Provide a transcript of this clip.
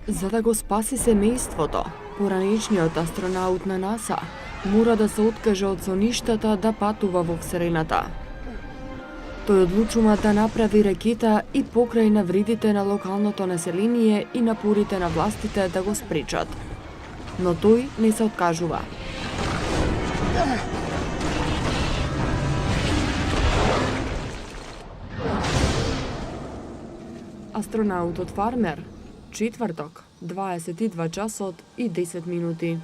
За да го спаси семејството, пораничниот астронаут на НАСА мора да се откаже од соништата да патува во Вселената. Тој одлучува да направи ракета и покрај навредите на локалното население и напорите на властите да го спречат. Но тој не се откажува. Астронаутот Фармер, четврток, 22 часот и 10 минути.